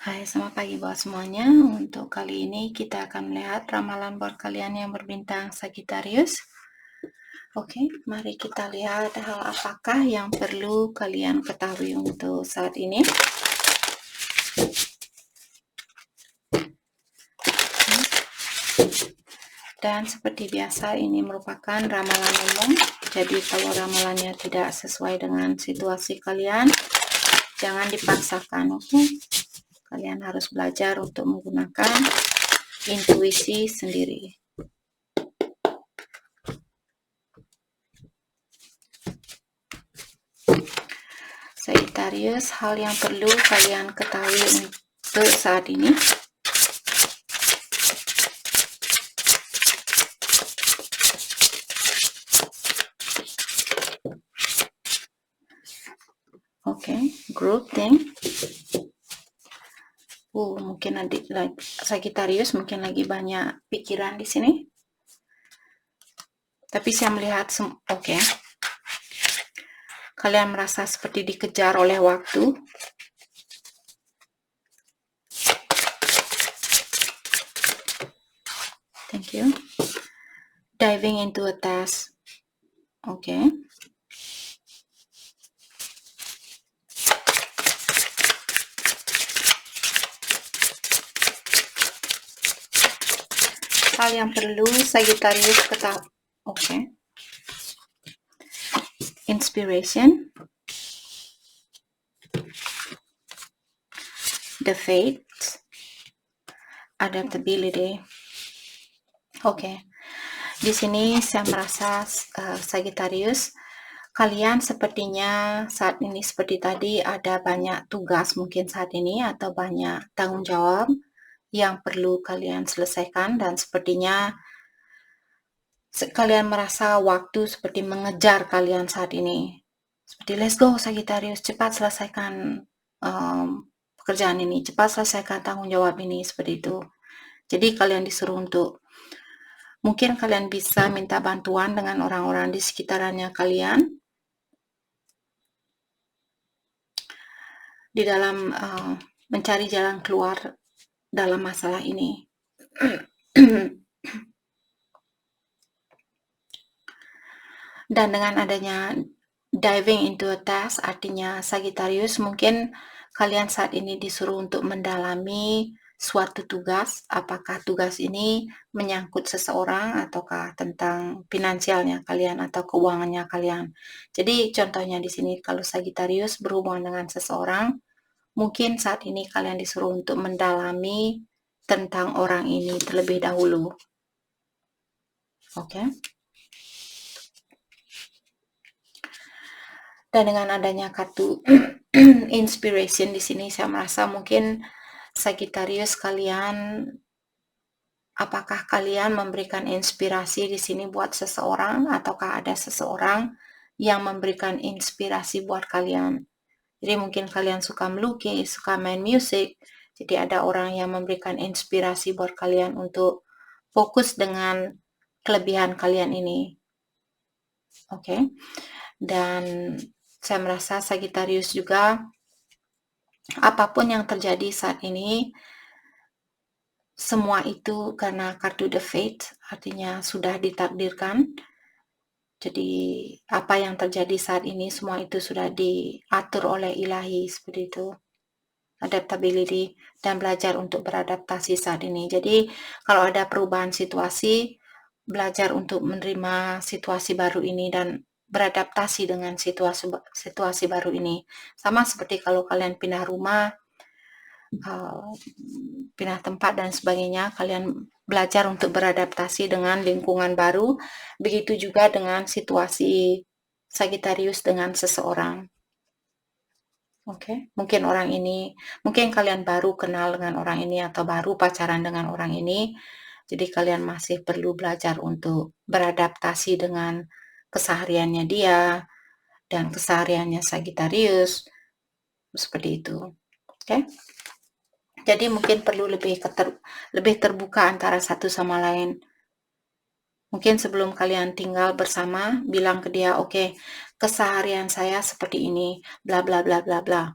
Hai, selamat pagi buat semuanya. Untuk kali ini kita akan melihat ramalan buat kalian yang berbintang Sagittarius. Oke, mari kita lihat hal apakah yang perlu kalian ketahui untuk saat ini. Dan seperti biasa ini merupakan ramalan umum. Jadi kalau ramalannya tidak sesuai dengan situasi kalian, jangan dipaksakan, oke? Kalian harus belajar untuk menggunakan intuisi sendiri. Sagittarius, hal yang perlu kalian ketahui untuk saat ini. Oke, group thing. Mungkin Sagittarius mungkin lagi banyak pikiran di sini. Tapi saya melihat, oke. Kalian merasa seperti dikejar oleh waktu. Thank you. Diving into a task. Oke. Hal yang perlu Sagittarius ketahui. Oke. Inspiration. The fate. Adaptability. Oke. Di sini saya merasa Sagittarius, kalian sepertinya saat ini seperti tadi ada banyak tugas mungkin saat ini atau banyak tanggung jawab yang perlu kalian selesaikan, dan sepertinya kalian merasa waktu seperti mengejar kalian saat ini. Seperti let's go Sagittarius, cepat selesaikan pekerjaan ini, cepat selesaikan tanggung jawab ini, seperti itu. Jadi kalian disuruh untuk, mungkin kalian bisa minta bantuan dengan orang-orang di sekitarannya kalian di dalam mencari jalan keluar dalam masalah ini. Dan dengan adanya diving into a task, artinya Sagittarius, mungkin kalian saat ini disuruh untuk mendalami suatu tugas, apakah tugas ini menyangkut seseorang ataukah tentang finansialnya kalian atau keuangannya kalian. Jadi contohnya di sini kalau Sagittarius berhubungan dengan seseorang, mungkin saat ini kalian disuruh untuk mendalami tentang orang ini terlebih dahulu. Oke. Dan dengan adanya kartu inspiration di sini, saya merasa mungkin Sagittarius kalian, apakah kalian memberikan inspirasi di sini buat seseorang, ataukah ada seseorang yang memberikan inspirasi buat kalian. Jadi mungkin kalian suka melukis, suka main musik, jadi ada orang yang memberikan inspirasi buat kalian untuk fokus dengan kelebihan kalian ini. Oke. Dan saya merasa Sagittarius juga, apapun yang terjadi saat ini, semua itu karena kartu The Fate, artinya sudah ditakdirkan. Jadi apa yang terjadi saat ini semua itu sudah diatur oleh ilahi, seperti itu. Adaptability dan belajar untuk beradaptasi saat ini. Jadi kalau ada perubahan situasi, belajar untuk menerima situasi baru ini dan beradaptasi dengan situasi baru ini. Sama seperti kalau kalian pindah rumah, pindah tempat dan sebagainya, kalian belajar untuk beradaptasi dengan lingkungan baru. Begitu juga dengan situasi Sagittarius dengan seseorang. Oke, mungkin kalian baru kenal dengan orang ini atau baru pacaran dengan orang ini. Jadi kalian masih perlu belajar untuk beradaptasi dengan kesehariannya dia dan kesehariannya Sagittarius, seperti itu. Oke. Jadi mungkin perlu lebih terbuka antara satu sama lain. Mungkin sebelum kalian tinggal bersama, bilang ke dia, oke, keseharian saya seperti ini, bla bla bla bla bla.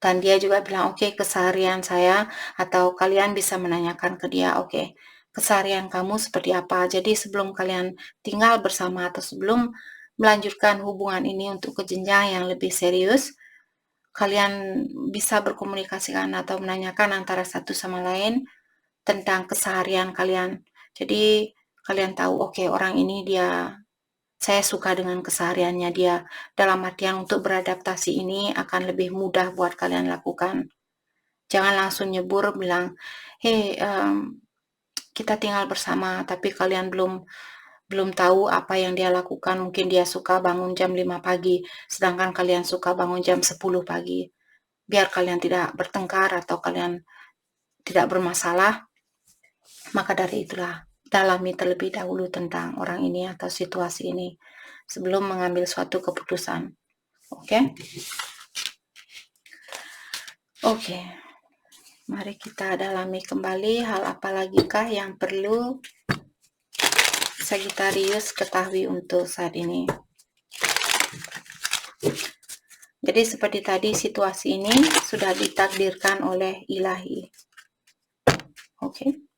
Dan dia juga bilang, oke, keseharian saya, atau kalian bisa menanyakan ke dia, oke, keseharian kamu seperti apa. Jadi sebelum kalian tinggal bersama atau sebelum melanjutkan hubungan ini untuk ke jenjang yang lebih serius, kalian bisa berkomunikasikan atau menanyakan antara satu sama lain tentang keseharian kalian. Jadi kalian tahu, oke, orang ini saya suka dengan kesehariannya dia. Dalam artian untuk beradaptasi ini akan lebih mudah buat kalian lakukan. Jangan langsung nyebur bilang, hey, kita tinggal bersama, tapi kalian belum tahu apa yang dia lakukan. Mungkin dia suka bangun jam 5 pagi, sedangkan kalian suka bangun jam 10 pagi. Biar kalian tidak bertengkar atau kalian tidak bermasalah, maka dari itulah dalami terlebih dahulu tentang orang ini atau situasi ini sebelum mengambil suatu keputusan. Oke? Oke. Mari kita dalami kembali hal apa lagikah yang perlu Sagittarius ketahui untuk saat ini. Jadi seperti tadi, situasi ini sudah ditakdirkan oleh ilahi. Oke.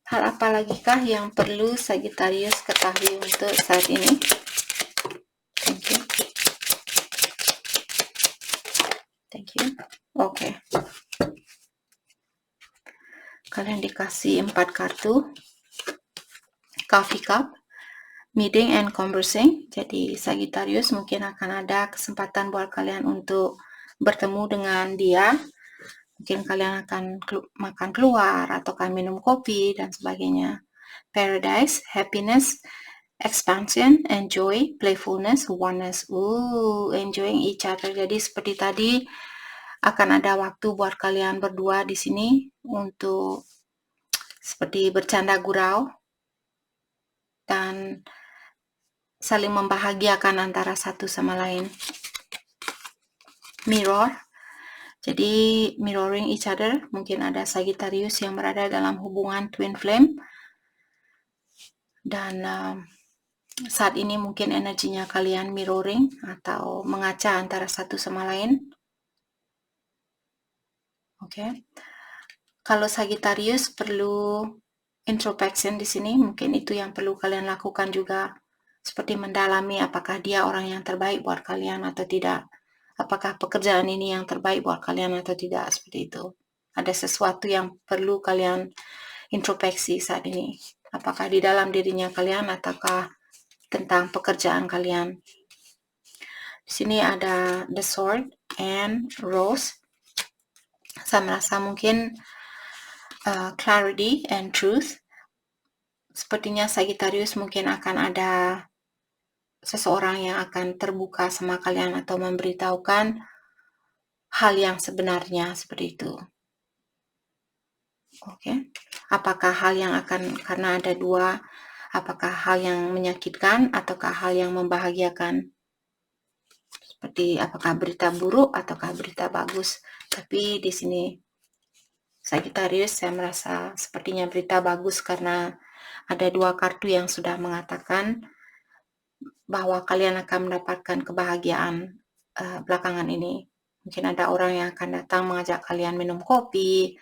Hal apa lagikah yang perlu Sagittarius ketahui untuk saat ini? Thank you. Thank you. Oke. Kalian dikasih 4 kartu. Coffee Cup, Meeting and Conversing. Jadi Sagittarius mungkin akan ada kesempatan buat kalian untuk bertemu dengan dia. Mungkin kalian akan makan keluar atau kan minum kopi dan sebagainya. Paradise, Happiness, Expansion, Enjoy, Playfulness, Oneness. Enjoying each other. Jadi seperti tadi akan ada waktu buat kalian berdua di sini untuk seperti bercanda gurau dan saling membahagiakan antara satu sama lain. Mirror. Jadi mirroring each other, mungkin ada Sagittarius yang berada dalam hubungan twin flame dan saat ini mungkin energinya kalian mirroring atau mengaca antara satu sama lain. Oke. Kalau Sagittarius perlu introspection di sini, mungkin itu yang perlu kalian lakukan juga, seperti mendalami apakah dia orang yang terbaik buat kalian atau tidak. Apakah pekerjaan ini yang terbaik buat kalian atau tidak, seperti itu. Ada sesuatu yang perlu kalian introspeksi saat ini. Apakah di dalam dirinya kalian ataukah tentang pekerjaan kalian. Di sini ada The Sword and Rose. Saya merasa mungkin clarity and truth. Sepertinya Sagittarius mungkin akan ada seseorang yang akan terbuka sama kalian atau memberitahukan hal yang sebenarnya seperti itu. Oke. Apakah hal yang akan, karena ada dua, apakah hal yang menyakitkan ataukah hal yang membahagiakan? Seperti apakah berita buruk ataukah berita bagus? Tapi di sini Sagittarius saya merasa sepertinya berita bagus karena ada dua kartu yang sudah mengatakan bahwa kalian akan mendapatkan kebahagiaan belakangan ini. Mungkin ada orang yang akan datang mengajak kalian minum kopi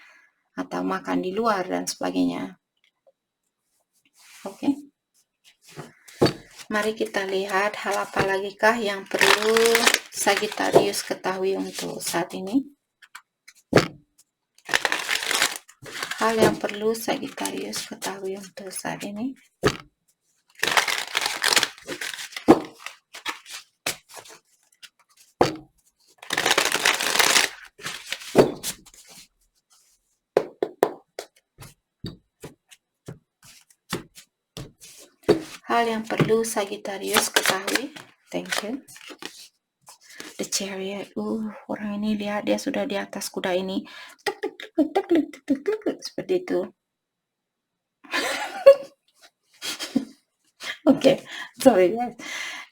atau makan di luar dan sebagainya. Oke. Mari kita lihat hal apa lagikah yang perlu Sagittarius ketahui untuk saat ini. Hal yang perlu Sagittarius ketahui untuk saat ini. Hal yang perlu Sagittarius ketahui. Thank you. The Chariot. Orang ini lihat dia sudah di atas kuda ini. Seperti itu. Oke, sorry guys.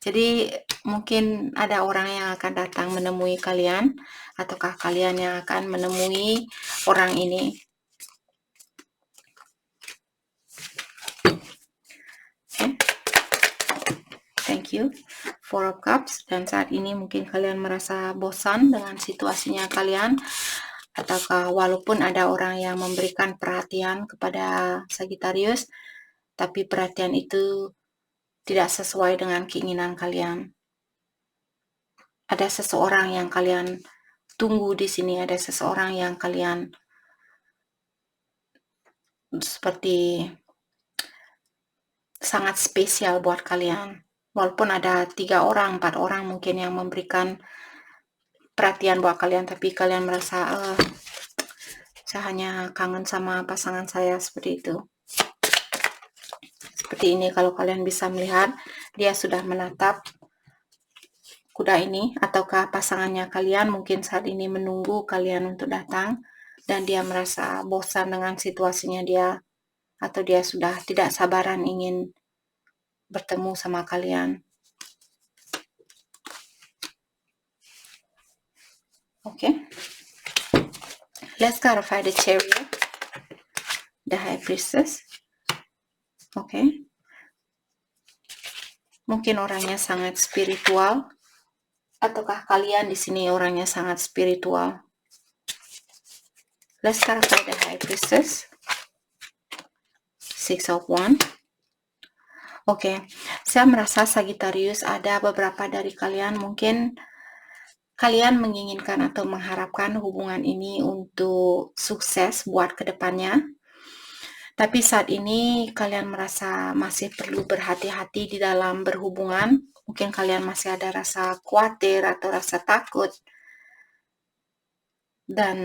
Jadi mungkin ada orang yang akan datang menemui kalian, ataukah kalian yang akan menemui orang ini. Thank Thank you. Four of Cups. Dan saat ini mungkin kalian merasa bosan dengan situasinya kalian, ataukah walaupun ada orang yang memberikan perhatian kepada Sagittarius, tapi perhatian itu tidak sesuai dengan keinginan kalian. Ada seseorang yang kalian tunggu di sini, ada seseorang yang kalian seperti sangat spesial buat kalian. Walaupun ada 3 orang, 4 orang mungkin yang memberikan perhatian buat kalian, tapi kalian merasa saya hanya kangen sama pasangan saya, seperti itu. Seperti ini, kalau kalian bisa melihat, dia sudah menatap kuda ini, ataukah pasangannya kalian mungkin saat ini menunggu kalian untuk datang, dan dia merasa bosan dengan situasinya dia, atau dia sudah tidak sabaran ingin bertemu sama kalian. Okay, let's clarify the Chariot, the High Priestess. Okay, mungkin orangnya sangat spiritual, ataukah kalian di sini orangnya sangat spiritual? Let's clarify the High Priestess, Six of Wands. Oke, saya merasa Sagittarius ada beberapa dari kalian mungkin kalian menginginkan atau mengharapkan hubungan ini untuk sukses buat kedepannya. Tapi saat ini kalian merasa masih perlu berhati-hati di dalam berhubungan. Mungkin kalian masih ada rasa khawatir atau rasa takut. Dan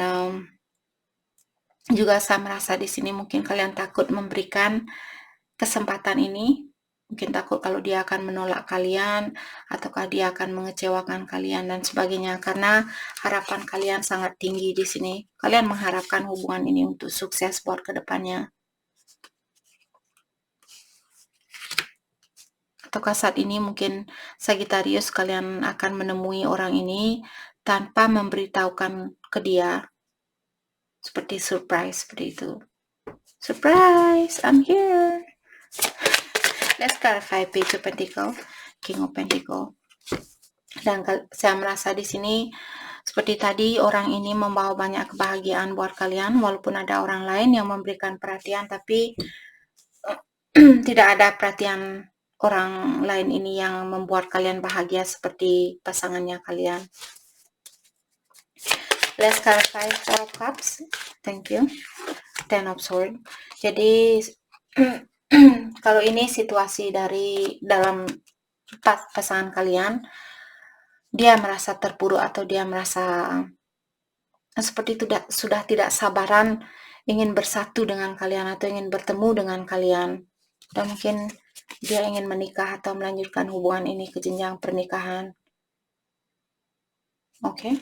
juga saya merasa di sini mungkin kalian takut memberikan kesempatan ini. Mungkin takut kalau dia akan menolak kalian, ataukah dia akan mengecewakan kalian dan sebagainya. Karena harapan kalian sangat tinggi di sini. Kalian mengharapkan hubungan ini untuk sukses buat kedepannya. Ataukah saat ini mungkin Sagittarius kalian akan menemui orang ini tanpa memberitahukan ke dia. Seperti surprise, seperti itu. Surprise, I'm here. Let's clarify Page of Pentacles, King of Pentacles. Dan saya merasa di sini seperti tadi orang ini membawa banyak kebahagiaan buat kalian, walaupun ada orang lain yang memberikan perhatian, tapi tidak ada perhatian orang lain ini yang membuat kalian bahagia seperti pasangannya kalian. Let's clarify Four of Cups. Thank you. Ten of Swords. Jadi kalau ini situasi dari dalam pasangan kalian, dia merasa terpuruk atau dia merasa seperti itu sudah tidak sabaran ingin bersatu dengan kalian atau ingin bertemu dengan kalian, dan mungkin dia ingin menikah atau melanjutkan hubungan ini ke jenjang pernikahan. Oke.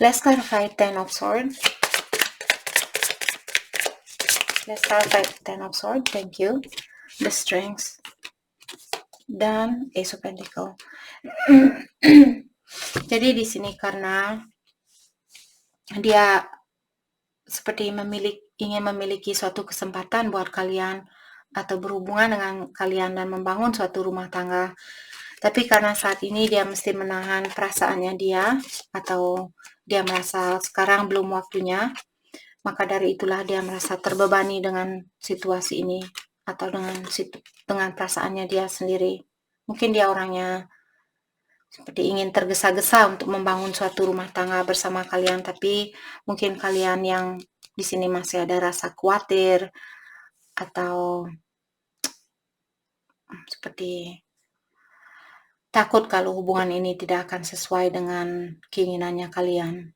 Let's clarify Ten of Swords. Let's clarify Ten of Swords. Thank you. The Strength. Dan Ace of Pentacles. Jadi di sini karena dia seperti ingin memiliki suatu kesempatan buat kalian atau berhubungan dengan kalian dan membangun suatu rumah tangga. Tapi karena saat ini dia mesti menahan perasaannya dia, atau dia merasa sekarang belum waktunya, maka dari itulah dia merasa terbebani dengan situasi ini atau dengan perasaannya dia sendiri. Mungkin dia orangnya seperti ingin tergesa-gesa untuk membangun suatu rumah tangga bersama kalian, tapi mungkin kalian yang di sini masih ada rasa khawatir atau seperti takut kalau hubungan ini tidak akan sesuai dengan keinginannya kalian.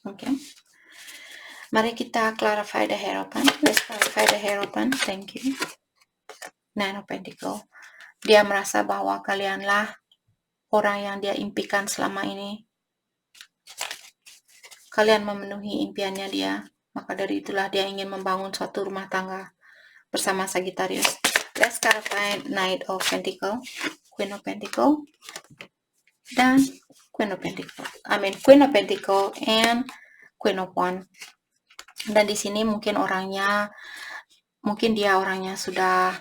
Oke. Mari kita clarify the Hierophant. Let's clarify the Hierophant. Thank you. Nine of Pentacles. Dia merasa bahwa kalianlah orang yang dia impikan selama ini. Kalian memenuhi impiannya dia. Maka dari itulah dia ingin membangun suatu rumah tangga bersama Sagittarius. Let's clarify Knight of Pentacles, Queen of Pentacles, dan Queen of Pentacles. Queen of Pentacles and Queen of Wands. Dan di sini mungkin dia orangnya sudah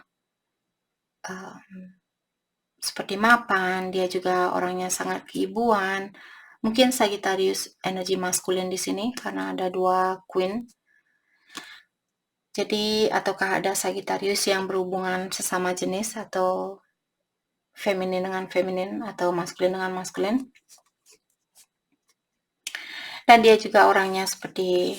seperti mapan, dia juga orangnya sangat keibuan. Mungkin Sagittarius energi maskulin di sini karena ada 2 Queen. Jadi, ataukah ada Sagittarius yang berhubungan sesama jenis atau feminin dengan feminin atau maskulin dengan maskulin. Dan dia juga orangnya seperti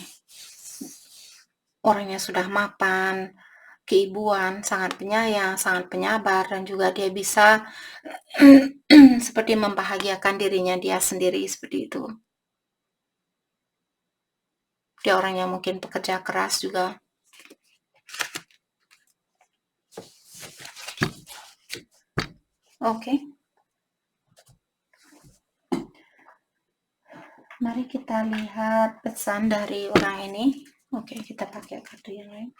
orangnya sudah mapan, keibuan, sangat penyayang, sangat penyabar, dan juga dia bisa seperti membahagiakan dirinya dia sendiri seperti itu. Dia orangnya mungkin pekerja keras juga. Oke. Mari kita lihat pesan dari orang ini. Oke, kita pakai kartu yang lain.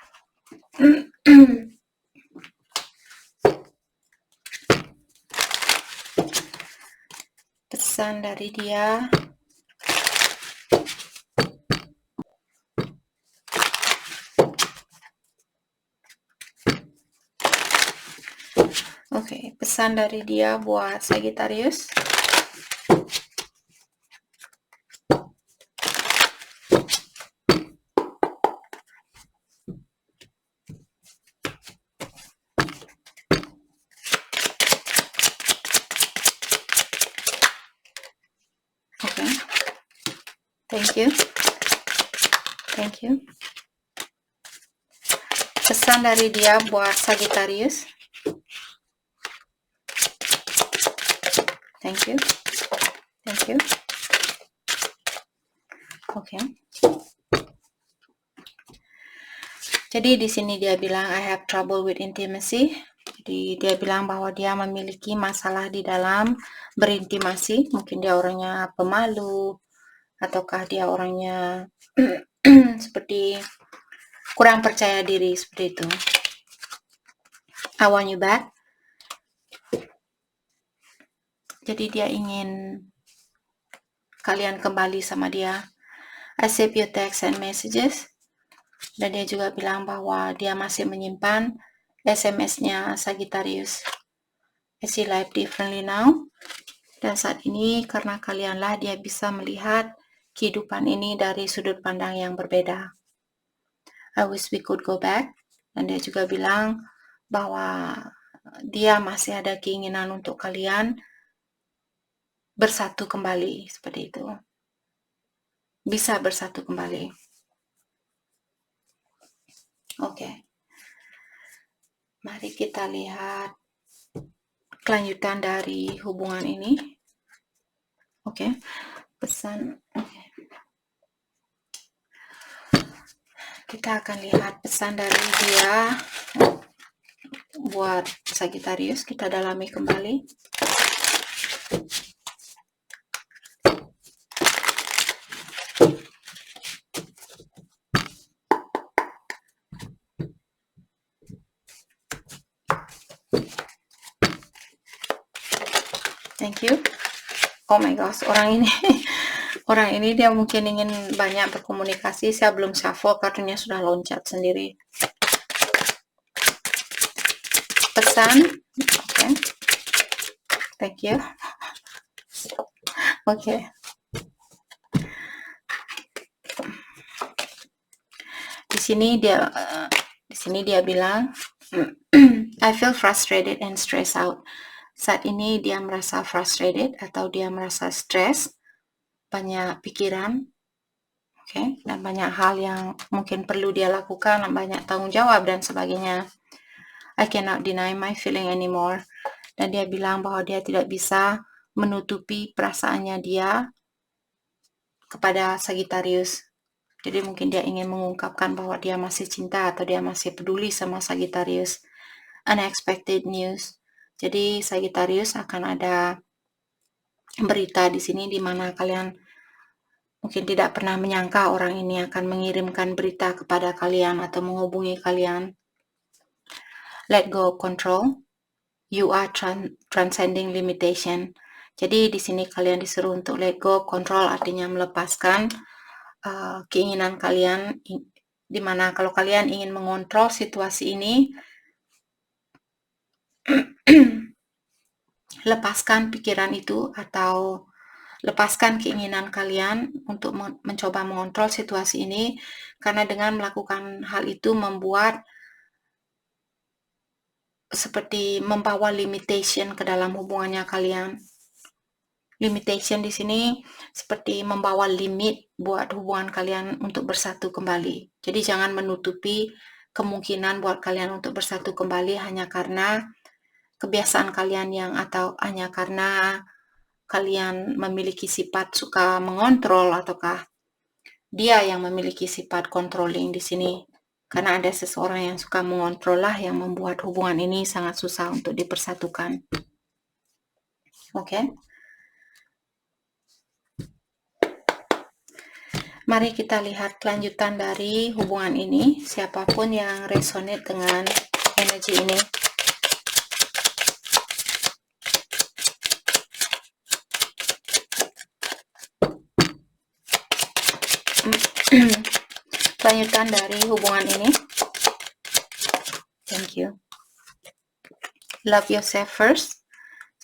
Pesan dari dia. Oke, pesan dari dia buat Sagittarius. Oke. Thank you. Thank you. Pesan dari dia buat Sagittarius. Thank you. Thank you. Oke. Jadi di sini dia bilang I have trouble with intimacy. Jadi dia bilang bahwa dia memiliki masalah di dalam berintimasi. Mungkin dia orangnya pemalu ataukah dia orangnya seperti kurang percaya diri seperti itu. I want you back. Jadi dia ingin kalian kembali sama dia. I save your text and messages. Dan dia juga bilang bahwa dia masih menyimpan SMS-nya Sagittarius. I see life differently now. Dan saat ini karena kalianlah dia bisa melihat kehidupan ini dari sudut pandang yang berbeda. I wish we could go back. Dan dia juga bilang bahwa dia masih ada keinginan untuk kalian bersatu kembali seperti itu. Bisa bersatu kembali. Oke. Mari kita lihat kelanjutan dari hubungan ini. Oke. Pesan. Oke. Kita akan lihat pesan dari dia buat Sagittarius. Kita dalami kembali. Thank you. Oh my gosh, orang ini dia mungkin ingin banyak berkomunikasi. Saya belum shuffle, kartunya sudah loncat sendiri. Pesan. Oke. Thank you. Oke. Di sini dia bilang I feel frustrated and stressed out. Saat ini dia merasa frustrated atau dia merasa stres, banyak pikiran, oke, dan banyak hal yang mungkin perlu dia lakukan, banyak tanggung jawab dan sebagainya. I cannot deny my feeling anymore. Dan dia bilang bahwa dia tidak bisa menutupi perasaannya dia kepada Sagittarius. Jadi mungkin dia ingin mengungkapkan bahwa dia masih cinta atau dia masih peduli sama Sagittarius. Unexpected news. Jadi Sagittarius akan ada berita di sini di mana kalian mungkin tidak pernah menyangka orang ini akan mengirimkan berita kepada kalian atau menghubungi kalian. Let go of control. You are transcending limitation. Jadi di sini kalian disuruh untuk let go of control, artinya melepaskan keinginan kalian, di mana kalau kalian ingin mengontrol situasi ini, lepaskan pikiran itu atau lepaskan keinginan kalian untuk mencoba mengontrol situasi ini, karena dengan melakukan hal itu membuat seperti membawa limitation ke dalam hubungannya kalian. Limitation di sini seperti membawa limit buat hubungan kalian untuk bersatu kembali. Jadi jangan menutupi kemungkinan buat kalian untuk bersatu kembali hanya karena kebiasaan kalian atau hanya karena kalian memiliki sifat suka mengontrol, ataukah dia yang memiliki sifat controlling di sini. Karena ada seseorang yang suka mengontrol lah yang membuat hubungan ini sangat susah untuk dipersatukan. Oke. Mari kita lihat kelanjutan dari hubungan ini. Siapapun yang resonate dengan energi ini. Kelanjutan dari hubungan ini. Thank you. Love yourself first.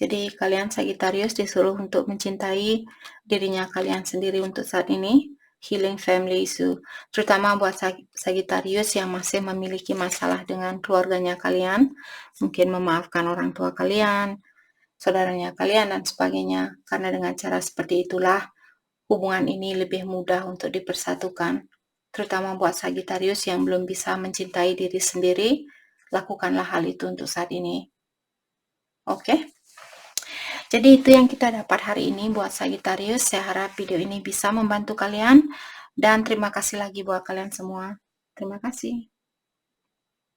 Jadi kalian Sagittarius disuruh untuk mencintai dirinya kalian sendiri untuk saat ini. Healing family issue, terutama buat Sagittarius yang masih memiliki masalah dengan keluarganya kalian, mungkin memaafkan orang tua kalian, saudaranya kalian, dan sebagainya. Karena dengan cara seperti itulah hubungan ini lebih mudah untuk dipersatukan. Terutama buat Sagittarius yang belum bisa mencintai diri sendiri, lakukanlah hal itu untuk saat ini. Oke? Jadi itu yang kita dapat hari ini buat Sagittarius. Saya harap video ini bisa membantu kalian. Dan terima kasih lagi buat kalian semua. Terima kasih.